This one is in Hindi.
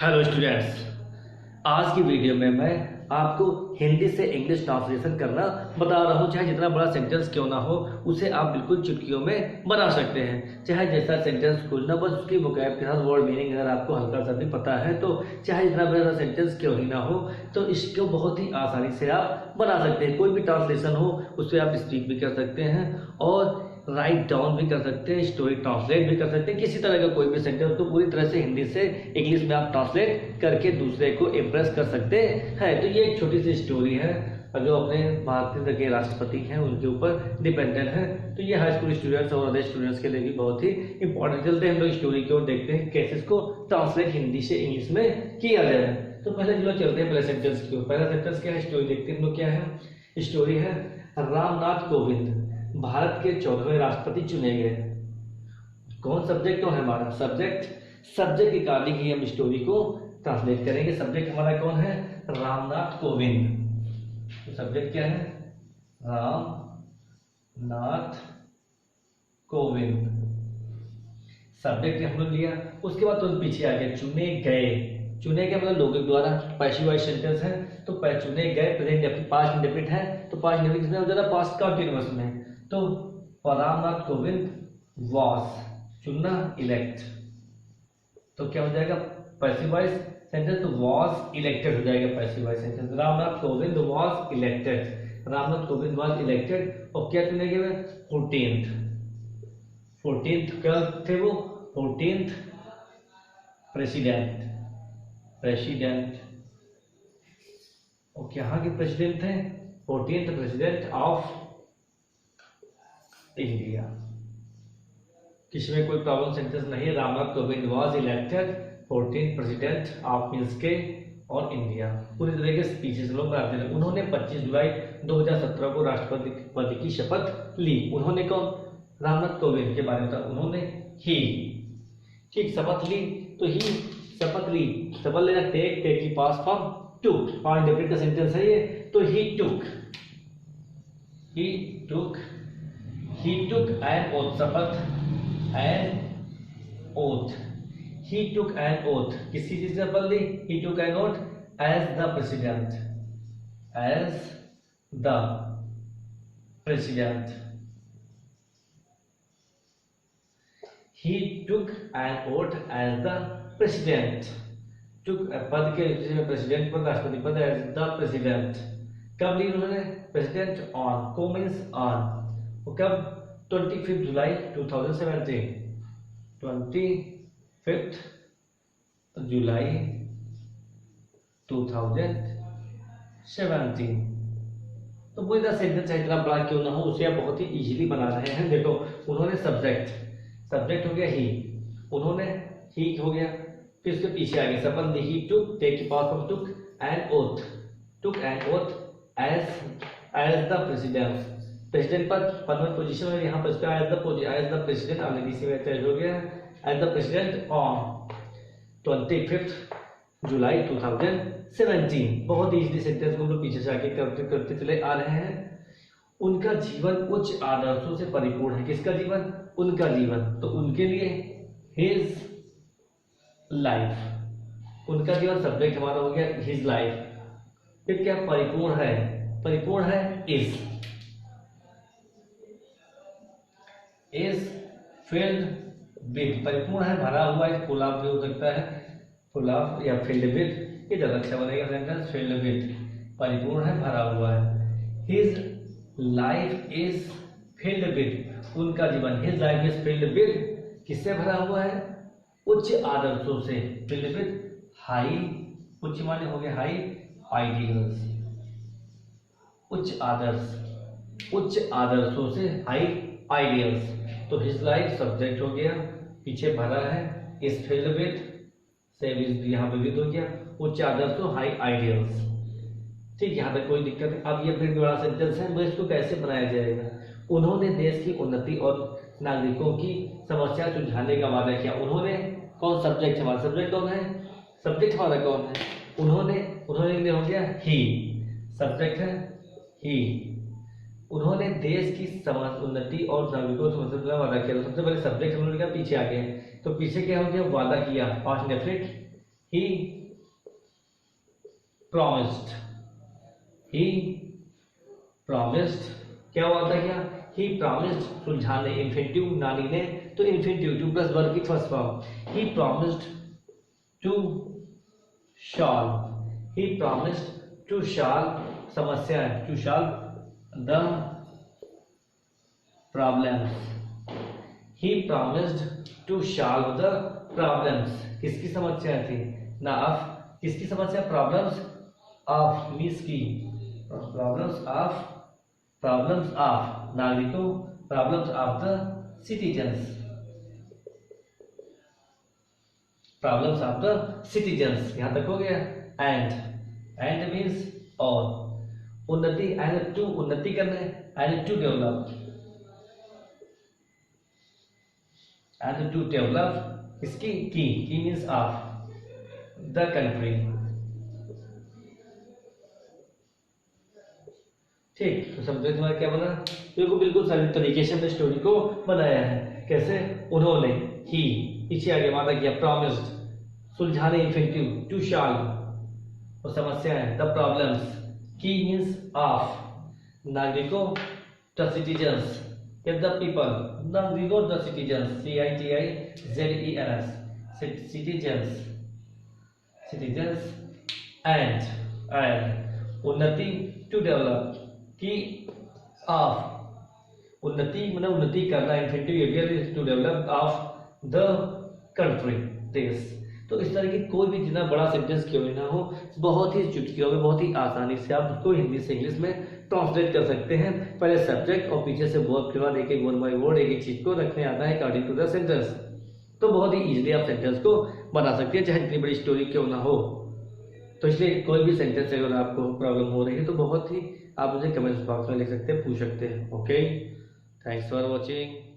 हेलो स्टूडेंट्स, आज की वीडियो में मैं आपको हिंदी से इंग्लिश ट्रांसलेशन करना बता रहा हूँ। चाहे जितना बड़ा सेंटेंस क्यों ना हो, उसे आप बिल्कुल चुटकियों में बना सकते हैं। चाहे जैसा सेंटेंस खोजना, बस उसकी वोकैब के साथ वर्ड मीनिंग अगर आपको हल्का सा भी पता है तो चाहे जितना बड़ा सेंटेंस क्यों ही ना हो, तो इसको बहुत ही आसानी से आप बना सकते हैं। कोई भी ट्रांसलेशन हो उस पर आप स्पीक भी कर सकते हैं और राइट डाउन भी कर सकते हैं, स्टोरी ट्रांसलेट भी कर सकते हैं। किसी तरह का कोई भी सेंटेंस तो पूरी तरह से हिंदी से इंग्लिश में आप ट्रांसलेट करके दूसरे को इम्प्रेस कर सकते हैं। तो ये एक छोटी सी स्टोरी है जो अपने भारत के राष्ट्रपति हैं उनके ऊपर डिपेंडेंट है। तो ये हाई स्कूल स्टूडेंट्स और अदर स्टूडेंट्स के लिए भी बहुत ही इंपॉर्टेंट। चलते हैं हम लोग स्टोरी की ओर, देखते हैं कैसे इसको ट्रांसलेट हिंदी से इंग्लिश में किया जाए। तो पहले जो चलते हैं पहले सेंटेंस की ओर। पहला सेंटेंस क्या है, स्टोरी देखते हैं हम लोग क्या है। स्टोरी है रामनाथ कोविंद भारत के 14वें राष्ट्रपति चुने गए। कौन सब्जेक्ट कौन है हमारा? सब्जेक्ट के कारण ही हम स्टोरी को ट्रांसलेट करेंगे। सब्जेक्ट हमारा कौन है? रामनाथ कोविंद। तो सब्जेक्ट क्या है? रामनाथ कोविंद। सब्जेक्ट हम लोग लिया, उसके बाद तुरंत पीछे आ गया चुने गए। चुने गए मतलब लोगों द्वारा, पैसिव वॉइस सेंटेंस है तो चुने गए प्रेजेंट पास्ट इंडेफिनिट है, तो पास्ट इंडेफिनिट किसमें हो जाता है? पास्ट कंटीन्यूअस में। तो रामनाथ कोविंद वॉज चुनना इलेक्ट, तो क्या हो जाएगा? पैसिव वॉइस सेंटेंस, तो वॉज इलेक्टेड हो जाएगा passive voice sentence. Ramnath Kovind was elected, Ramnath Kovind was elected. और क्या चुने गए? 14th क्या थे वो? 14th president. और यहाँ के प्रेसिडेंट थे 14th प्रेसिडेंट ऑफ इंडिया। किसी में कोई प्रॉब्लम सेंटेंस नहीं है। Ramnath Kovind was elected 14th president of means के और इंडिया। पूरी तरीके से पीछे से लोग बनाते हैं। उन्होंने 25 जुलाई 2017 को राष्ट्रपति पद की शपथ ली। उन्होंने कौन? रामनाथ कोविंद के बारे में था। उन्होंने ही, ठीक, शपथ ली। तो ही शपथ ली, शपथ लेना टेक की पास फॉर्म टुक, पास्ट इंडेफिनिट का सेंटेंस है ये। तो ही टुक an oath, शपथ an oath। He took an oath, किसी चीज से शपथ ली? He took an oath as the president, He took an oath as the president, took पद के प्रेसिडेंट पद, राष्ट्रपति पद, as the president। कब ली उन्होंने? प्रेसिडेंट ऑन, को मीन्स ऑन। वो कब? 25 जुलाई 2017, 25 जुलाई 2017। तो पूरी तरह सेंटेंस चाहे इतना बड़ा क्यों ना हो, उसे आप बहुत ही इजीली बना रहे हैं। देखो, उन्होंने सब्जेक्ट हो गया ही, उन्होंने ही हो गया, फिर उसके पीछे आ गया शपथ ली। ही टुक, टेक की पास form took an oath as the president पद में पोजीशन है। यहाँ पर इसका एज द प्रेसिडेंट ऑलरेडी इसी में अटैच हो गया है। एज द प्रेसिडेंट ऑन 25 जुलाई 2017। बहुत इजीली सेंटेंस को हम लोग पीछे से आगे करते चले आ रहे हैं। उनका जीवन उच्च आदर्शों से परिपूर्ण है। किसका जीवन? उनका जीवन। तो उनके लिए हिज लाइफ, उनका जीवन सब्जेक्ट हमारा हो गया हिज लाइफ। फिर क्या? परिपूर्ण है इज फिल्ड विद, परिपूर्ण है भरा हुआ है, फुल ऑफ भी हो सकता है, फुल ऑफ या फिल्ड विद, ये ज्यादा अच्छा बनेगा सेंटेंस। फिल्ड विद, परिपूर्ण है भरा हुआ है। His life is filled with, उनका जीवन his life is filled with, किससे भरा हुआ है? उच्च आदर्शों से। फिल्ड विद हाई, उच्च माने हो गया हाई आइडियल्स, उच्च आदर्शों से हाई आइडियल्स। तो हिज लाइफ सब्जेक्ट हो गया, पीछे भरा है is filled with, same is यहाँ पे विद हो गया, उच्च आदर्शों हाई आइडियल्स। ठीक, यहाँ तक कोई दिक्कत है? अब ये फिर बड़ा सेंटेंस है, मैं इसको कैसे बनाया जाएगा? उन्होंने देश की उन्नति और नागरिकों की समस्या सुलझाने का वादा किया। उन्होंने, कौन सब्जेक्ट? हमारा सब्जेक्ट कौन है? सब्जेक्ट हमारा कौन है? उन्होंने हो गया ही, सब्जेक्ट है ही। उन्होंने देश की उन्नति और नागरिकों की समस्या का वादा किया। तो सबसे पहले सब्जेक्ट हम लोग पीछे आ गए, तो पीछे क्या हो गया? वादा किया, past indefinite he promised, he promised, क्या हुआ था क्या, he promised सुलझाने, इन्फिनिटिव नानी ने, तो इन्फिनिटिव टू प्लस वर्ब की first form, he promised to solve, he promised to solve, समस्या है, to solve the problems, he promised to solve the problems, किसकी समस्या थी ना, ऑफ, किसकी समस्या, प्रॉब्लम्स ऑफ, मीन्स की प्रॉब्लम्स ऑफ नागरिकों, problems of the citizens, problems of the citizens, यहां तक हो गया। एंड मीन्स और, उन्नति, एंड टू उन्नति करने, and to develop, and to develop इसकी की मीन्स ऑफ द कंट्री, ठीक। तो समझे तुम्हारा क्या बना, बिल्कुल सारे तरीके से हमने स्टोरी को बनाया है, कैसे, उन्होंने, ही, पीछे आगे वादा किया, प्रॉमिस्ड सुलझाने, इन्फिनिटिव, टू सॉल्व और समस्या है, द प्रॉब्लम्स, की मीन्स ऑफ, नागरिकों, द सिटीजन्स, द पीपल, नागरिकों, the citizens, CITIZENS, citizens, and उन्नति, टू डेवलप, की ऑफ, उन्नति मतलब उन्नति करना, infinitive to develop of the country, देश। तो इस तरह की कोई भी जितना बड़ा सेंटेंस क्यों ना हो, बहुत ही चुटकियों में बहुत ही आसानी से आप उसको हिंदी से इंग्लिश में ट्रांसलेट कर सकते हैं। पहले सब्जेक्ट और पीछे से वर्ब के बाद एक एक वर्ड बाय वर्ड एक एक चीज को रखने आता है अकॉर्डिंग टू द सेंटेंस, तो बहुत ही इजीली आप सेंटेंस को बना सकते हैं, चाहे जितनी बड़ी स्टोरी क्यों ना हो। तो इसलिए कोई भी सेंटेंस अगर आपको प्रॉब्लम हो रही है तो बहुत ही आप मुझे कमेंट्स बॉक्स में लिख सकते हैं, पूछ सकते हैं। Okay, thanks for watching.